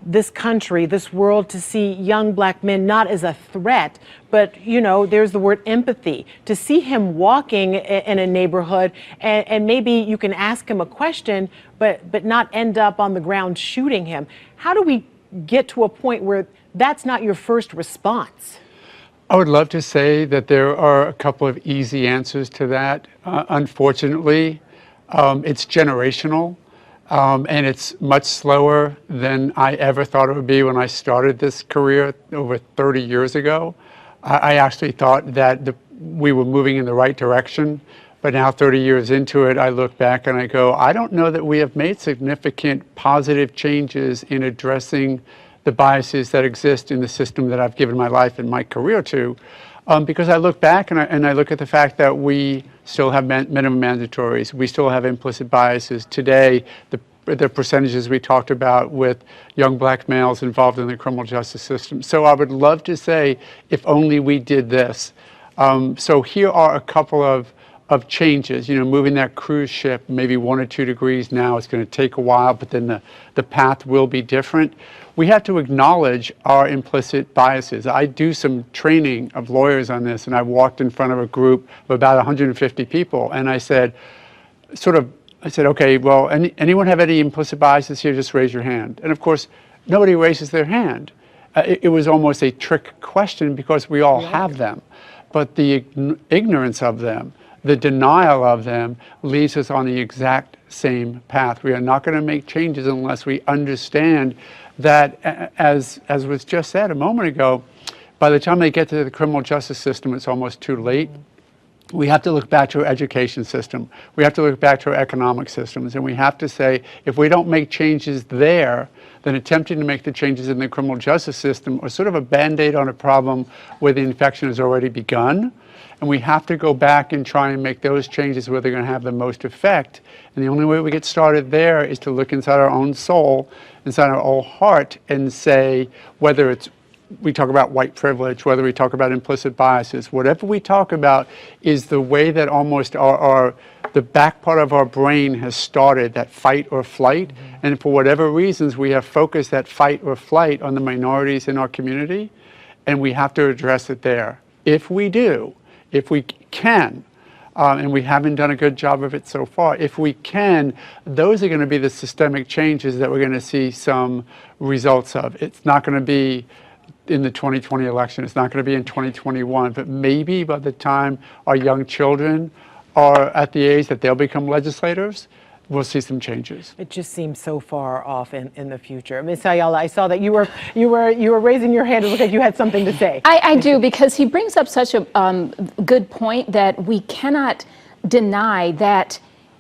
this country, this world, to see young black men not as a threat, but, you know, there's the word empathy, to see him walking in a neighborhood and maybe you can ask him a question, but not end up on the ground shooting him? How do we get to a point where that's not your first response? I would love to say that there are a couple of easy answers to that. Unfortunately, it's generational. And it's much slower than I ever thought it would be when I started this career over 30 years ago. I actually thought that we were moving in the right direction, but now 30 years into it, I look back and I go, I don't know that we have made significant positive changes in addressing the biases that exist in the system that I've given my life and my career to. Because I look back and I look at the fact that we still have minimum mandatories, we still have implicit biases. Today, the percentages we talked about with young black males involved in the criminal justice system. So I would love to say, if only we did this. So here are a couple of changes, you know, moving that cruise ship maybe 1 or 2 degrees now. It's going to take a while, but then the path will be different. We have to acknowledge our implicit biases. I do some training of lawyers on this, and I walked in front of a group of about 150 people, and I said, okay, well, anyone have any implicit biases here? Just raise your hand. And of course, nobody raises their hand. It was almost a trick question because we all have them. But the ignorance of them, the denial of them, leaves us on the exact same path. We are not going to make changes unless we understand that, as was just said a moment ago, by the time they get to the criminal justice system, it's almost too late. We have to look back to our education system. We have to look back to our economic systems. And we have to say, if we don't make changes there, then attempting to make the changes in the criminal justice system are sort of a Band-Aid on a problem where the infection has already begun. And we have to go back and try and make those changes where they're going to have the most effect. And the only way we get started there is to look inside our own soul, inside our own heart, and say, whether we talk about white privilege, whether we talk about implicit biases, whatever we talk about is the way that almost the back part of our brain has started, that fight or flight. Mm-hmm. And for whatever reasons, we have focused that fight or flight on the minorities in our community, and we have to address it there. If we do, if we can, and we haven't done a good job of it so far, if we can, those are going to be the systemic changes that we're going to see some results of. It's not going to be in the 2020 election, it's not going to be in 2021, but maybe by the time our young children are at the age that they'll become legislators, we'll see some changes. It just seems so far off in the future. Ms. Ayala, I saw that you were raising your hand. It looked like you had something to say. I do, because he brings up such a good point that we cannot deny that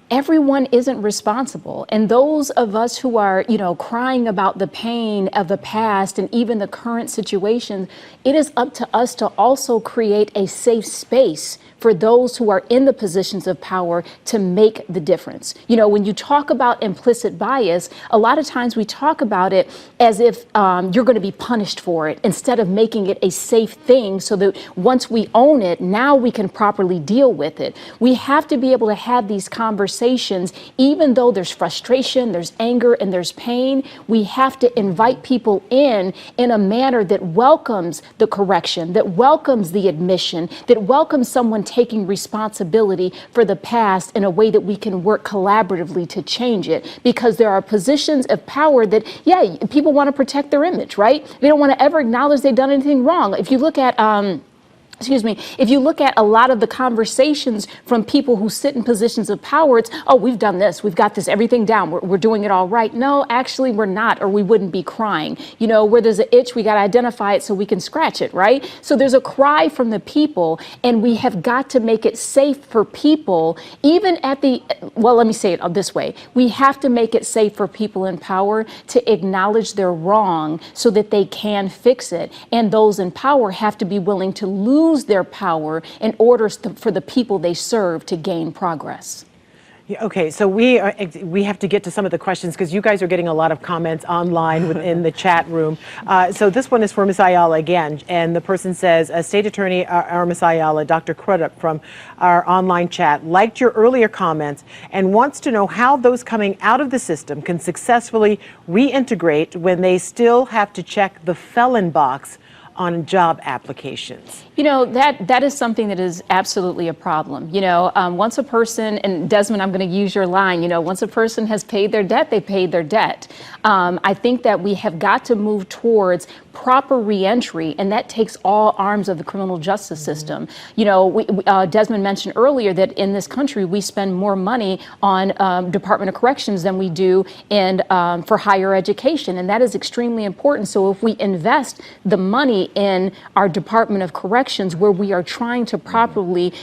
everyone isn't responsible. And those of us who are, crying about the pain of the past and even the current situation, it is up to us to also create a safe space for those who are in the positions of power to make the difference. When you talk about implicit bias, a lot of times we talk about it as if you're going to be punished for it, instead of making it a safe thing so that once we own it, now we can properly deal with it. We have to be able to have these conversations, even though there's frustration, there's anger, and there's pain. We have to invite people in a manner that welcomes the correction, that welcomes the admission, that welcomes someone taking responsibility for the past in a way that we can work collaboratively to change it. Because there are positions of power that, people want to protect their image, right? They don't want to ever acknowledge they've done anything wrong. If you look at if you look at a lot of the conversations from people who sit in positions of power, it's, oh, we've done this, we've got this, everything down, we're doing it all right. No, actually, we're not, or we wouldn't be crying. Where there's an itch, we got to identify it so we can scratch it, right? So there's a cry from the people, and we have got to make it safe for people, even at let me say it this way. We have to make it safe for people in power to acknowledge they're wrong so that they can fix it. And those in power have to be willing to lose their power in order for the people they serve to gain progress. Yeah, okay, so we have to get to some of the questions because you guys are getting a lot of comments online within the chat room. So this one is for Ms. Ayala again, and the person says, State Attorney Ms. Ayala, Dr. Crudup from our online chat, liked your earlier comments and wants to know how those coming out of the system can successfully reintegrate when they still have to check the felon box on job applications. You know, that is something that is absolutely a problem. You know, once a person, and Desmond, I'm going to use your line, you know, once a person has paid their debt, they paid their debt. I think that we have got to move towards proper reentry, and that takes all arms of the criminal justice system. You know, Desmond mentioned earlier that in this country, we spend more money on Department of Corrections than we do for higher education, and that is extremely important. So if we invest the money in our Department of Corrections, where we are trying to properly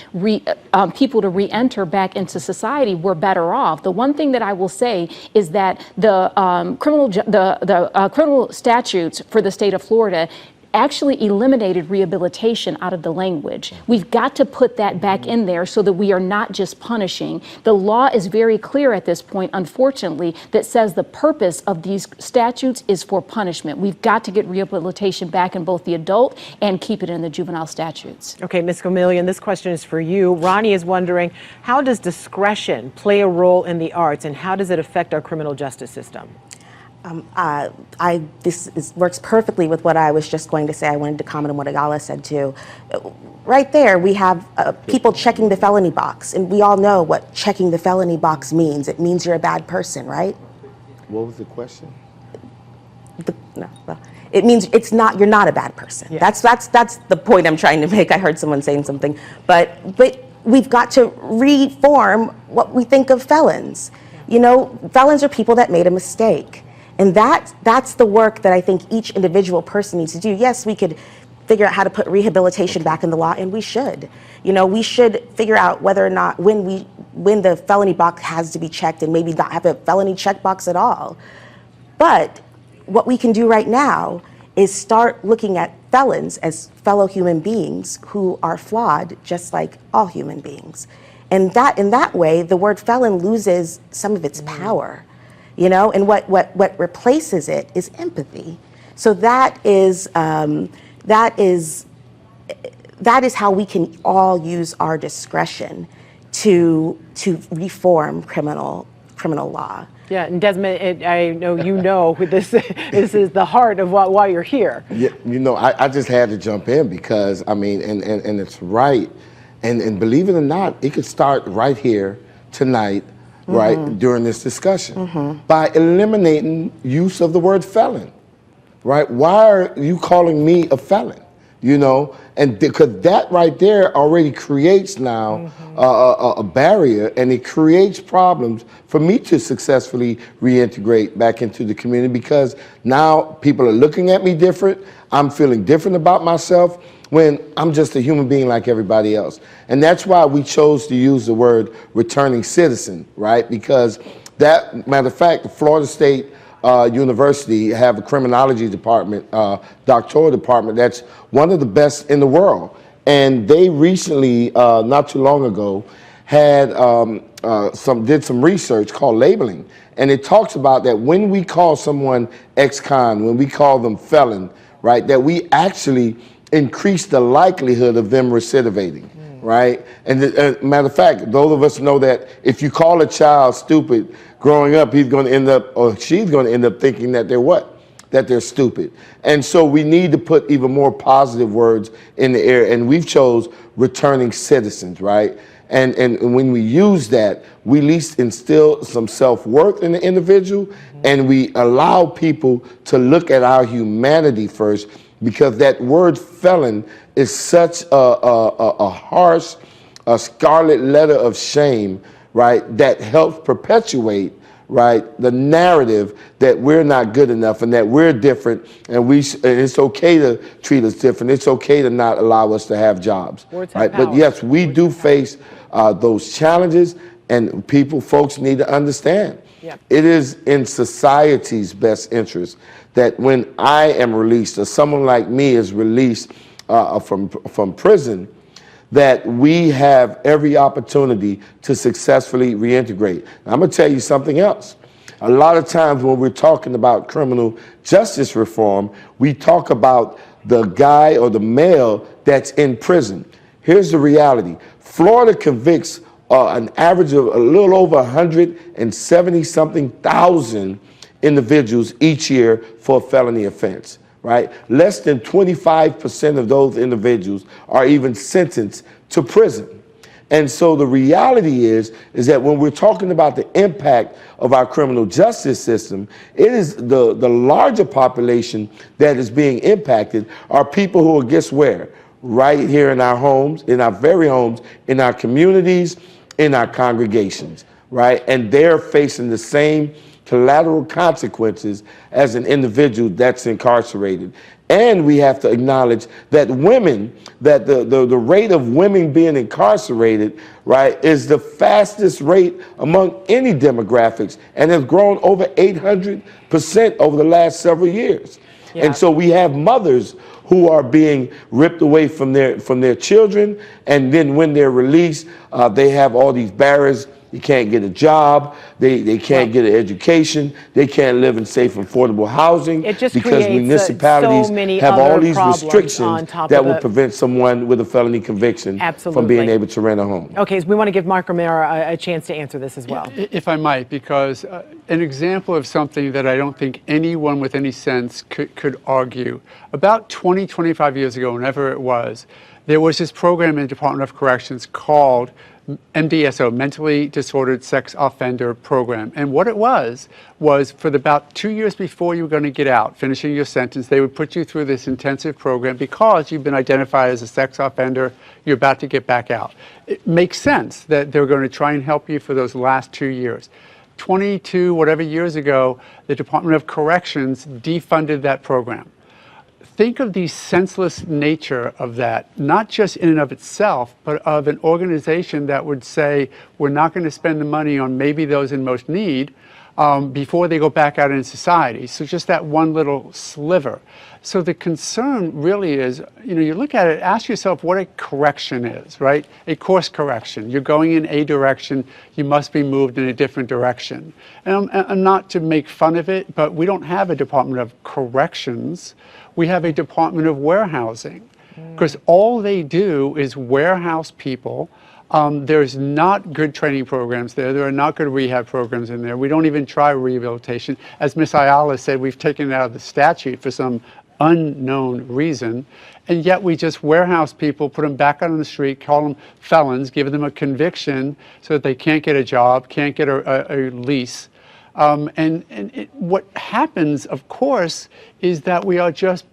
people to re-enter back into society, we're better off. The one thing that I will say is that the criminal statutes for the state of Florida actually eliminated rehabilitation out of the language. We've got to put that back in there so that we are not just punishing. The law is very clear at this point, unfortunately, that says the purpose of these statutes is for punishment. We've got to get rehabilitation back in both the adult and keep it in the juvenile statutes. Okay, Ms. Gamillion, this question is for you. Ronnie is wondering, how does discretion play a role in the arts, and how does it affect our criminal justice system? This works perfectly with what I was just going to say. I wanted to comment on what Ayala said too. Right there, we have people checking the felony box, and we all know what checking the felony box means. It means you're a bad person, right? What was the question? It means you're not a bad person. Yeah. That's the point I'm trying to make. I heard someone saying something, but we've got to reform what we think of felons. You know, felons are people that made a mistake. And that's the work that I think each individual person needs to do. Yes, we could figure out how to put rehabilitation back in the law, and we should. You know, we should figure out whether or not when the felony box has to be checked, and maybe not have a felony checkbox at all. But what we can do right now is start looking at felons as fellow human beings who are flawed, just like all human beings. And in that way, the word felon loses some of its power. You know, and what replaces it is empathy. So that is how we can all use our discretion to reform criminal law. Yeah, and Desmond, I know you know this is the heart of why you're here. Yeah, you know, I just had to jump in because I mean, and it's right, and believe it or not, it could start right here tonight. Right, during this discussion, by eliminating use of the word felon, right? Why are you calling me a felon? You know, and because that right there already creates now a barrier, and it creates problems for me to successfully reintegrate back into the community, because now people are looking at me different. I'm feeling different about myself, when I'm just a human being like everybody else. And that's why we chose to use the word returning citizen, right? Because that, matter of fact, the Florida State University have a criminology department, doctoral department, that's one of the best in the world. And they recently, not too long ago, had did some research called labeling. And it talks about that when we call someone ex-con, when we call them felon, right, that we actually increase the likelihood of them recidivating, right? And matter of fact, those of us know that if you call a child stupid growing up, he's going to end up, or she's going to end up thinking that they're what? That they're stupid. And so we need to put even more positive words in the air. And we've chose returning citizens, right? And when we use that, we at least instill some self-worth in the individual, and we allow people to look at our humanity first, because that word felon is such a harsh, scarlet letter of shame, right, that helps perpetuate, right, the narrative that we're not good enough and that we're different, and it's okay to treat us different. It's okay to not allow us to have jobs, right? But yes, we do face those challenges, and folks need to understand. Yep. It is in society's best interest that when I am released, or someone like me is released from prison, that we have every opportunity to successfully reintegrate. I'm going to tell you something else. A lot of times when we're talking about criminal justice reform, we talk about the guy or the male that's in prison. Here's the reality. Florida convicts an average of a little over 170-something thousand individuals each year for a felony offense, right? Less than 25% of those individuals are even sentenced to prison. And so the reality is that when we're talking about the impact of our criminal justice system, it is the larger population that is being impacted are people who are, guess where? Right here in our homes, in our very homes, in our communities, in our congregations, right? And they're facing the same collateral consequences as an individual that's incarcerated. And we have to acknowledge that women, that the rate of women being incarcerated, right, is the fastest rate among any demographics and has grown over 800% over the last several years. Yeah. And so we have mothers who are being ripped away from their children, and then when they're released, they have all these barriers. You can't get a job, they can't get an education, they can't live in safe, affordable housing because municipalities have all these restrictions that would prevent someone with a felony conviction from being able to rent a home. Okay, so we want to give Mark Romero a chance to answer this as well. If I might, because an example of something that I don't think anyone with any sense could argue. About 20, 25 years ago, whenever it was, there was this program in the Department of Corrections called MDSO, Mentally Disordered Sex Offender Program. And what it was for about 2 years before you were going to get out, finishing your sentence, they would put you through this intensive program because you've been identified as a sex offender, you're about to get back out. It makes sense that they're going to try and help you for those last 2 years. 22, whatever years ago, the Department of Corrections defunded that program. Think of the senseless nature of that, not just in and of itself, but of an organization that would say, we're not going to spend the money on maybe those in most need before they go back out in society. So just that one little sliver. So the concern really is, you look at it, ask yourself what a correction is, right? A course correction. You're going in a direction, you must be moved in a different direction. And not to make fun of it, but we don't have a Department of Corrections. We have a Department of Warehousing, because all they do is warehouse people. There's not good training programs there. There are not good rehab programs in there. We don't even try rehabilitation. As Ms. Ayala said, we've taken it out of the statute for some unknown reason, and yet we just warehouse people, put them back out on the street, call them felons, give them a conviction so that they can't get a job, can't get a lease. What happens, of course, is that we are just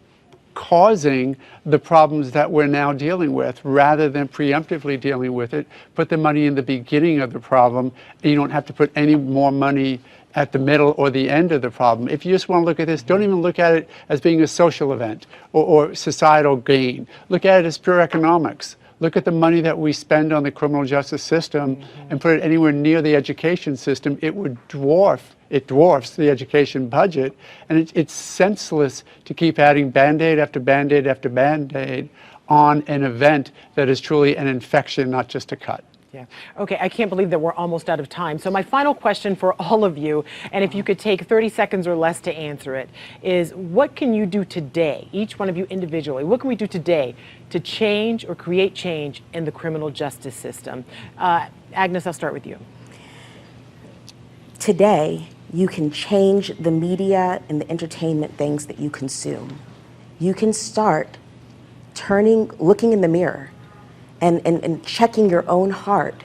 causing the problems that we're now dealing with rather than preemptively dealing with it. Put the money in the beginning of the problem, and you don't have to put any more money at the middle or the end of the problem. If you just want to look at this, don't even look at it as being a social event or societal gain. Look at it as pure economics. Look at the money that we spend on the criminal justice system and put it anywhere near the education system, it dwarfs the education budget, and it's senseless to keep adding Band-Aid after Band-Aid after Band-Aid on an event that is truly an infection, not just a cut. Yeah. Okay, I can't believe that we're almost out of time. So my final question for all of you, and if you could take 30 seconds or less to answer it, is what can you do today, each one of you individually, what can we do today to change or create change in the criminal justice system? Agnes, I'll start with you. Today, you can change the media and the entertainment things that you consume. You can start looking in the mirror and checking your own heart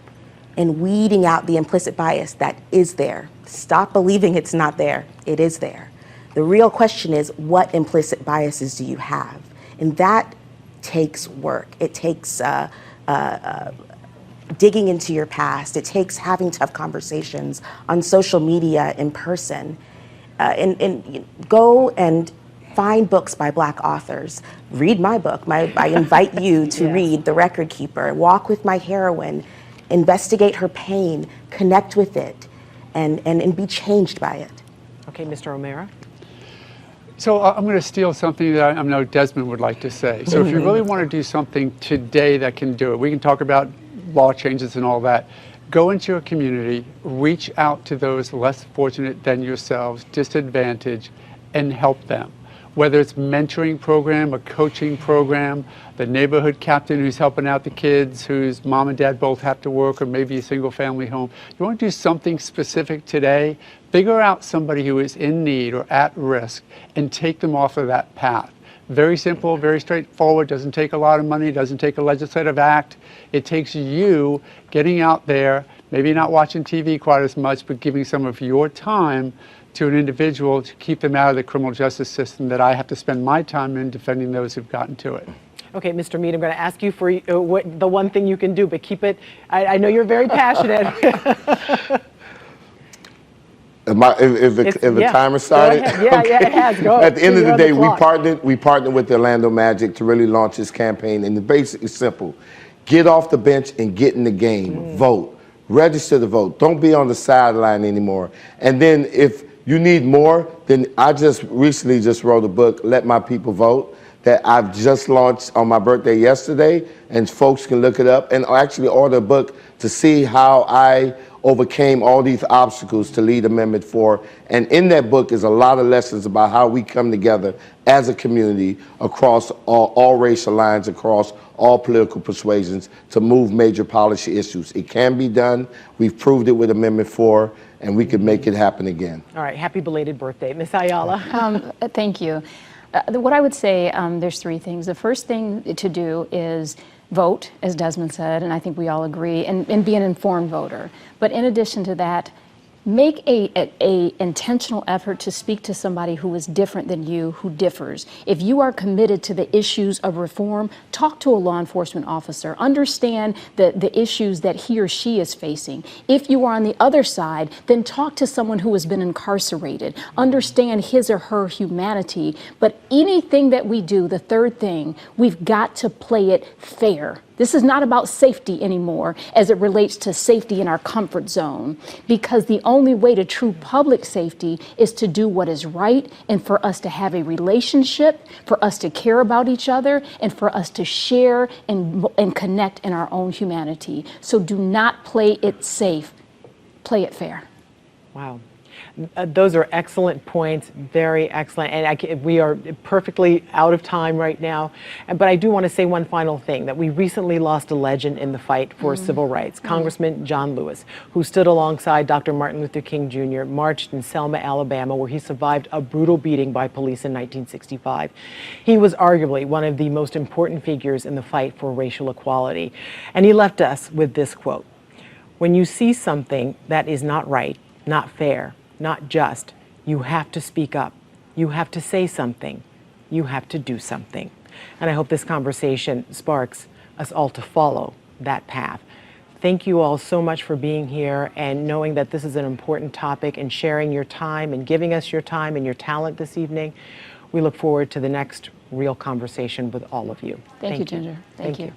and weeding out the implicit bias that is there. Stop believing it's not there. It is there. The real question is, what implicit biases do you have? And that takes work. It takes digging into your past. It takes having tough conversations on social media, in person, and go and find books by Black authors. Read my book. I invite you to read The Record Keeper. Walk with my heroine. Investigate her pain. Connect with it, and be changed by it. Okay, Mr. O'Mara. So I'm going to steal something that I know Desmond would like to say. So if you really want to do something today that can do it, we can talk about law changes and all that. Go into your community, reach out to those less fortunate than yourselves, disadvantaged, and help them. Whether it's mentoring program, a coaching program, the neighborhood captain who's helping out the kids whose mom and dad both have to work, or maybe a single family home. You want to do something specific today, figure out somebody who is in need or at risk and take them off of that path. Very simple, very straightforward, doesn't take a lot of money, doesn't take a legislative act. It takes you getting out there, maybe not watching TV quite as much, but giving some of your time to an individual to keep them out of the criminal justice system that I have to spend my time in defending those who've gotten to it. Okay, Mr. Mead, I'm going to ask you for the one thing you can do, but keep it, I know you're very passionate. If the timer started? Yeah, it has. Go. At the end of the day, we partnered with Orlando Magic to really launch this campaign, and the basic is simple. Get off the bench and get in the game. Vote. Register to vote. Don't be on the sideline anymore. And then if you need more, then I just recently wrote a book, Let My People Vote, that I've just launched on my birthday yesterday, and folks can look it up and actually order a book to see how I overcame all these obstacles to lead Amendment 4. And in that book is a lot of lessons about how we come together as a community across all racial lines, across all political persuasions to move major policy issues. It can be done. We've proved it with Amendment 4, and we can make it happen again. All right, happy belated birthday. Ms. Ayala. Thank you. What I would say, there's three things. The first thing to do is vote, as Desmond said, and I think we all agree, and be an informed voter. But in addition to that, make a intentional effort to speak to somebody who is different than you, who differs. If you are committed to the issues of reform, talk to a law enforcement officer. Understand the issues that he or she is facing. If you are on the other side, then talk to someone who has been incarcerated. Understand his or her humanity. But anything that we do, the third thing, we've got to play it fair. This is not about safety anymore as it relates to safety in our comfort zone, because the only way to true public safety is to do what is right, and for us to have a relationship, for us to care about each other, and for us to share and connect in our own humanity. So do not play it safe, play it fair. Wow. Those are excellent points, very excellent. And we are perfectly out of time right now. But I do want to say one final thing, that we recently lost a legend in the fight for civil rights, Congressman John Lewis, who stood alongside Dr. Martin Luther King Jr., marched in Selma, Alabama, where he survived a brutal beating by police in 1965. He was arguably one of the most important figures in the fight for racial equality. And he left us with this quote: "When you see something that is not right, not fair, not just, you have to speak up. You have to say something. You have to do something." And I hope this conversation sparks us all to follow that path. Thank you all so much for being here and knowing that this is an important topic, and sharing your time and giving us your time and your talent this evening. We look forward to the next real conversation with all of you. Thank you, Ginger. Thank you.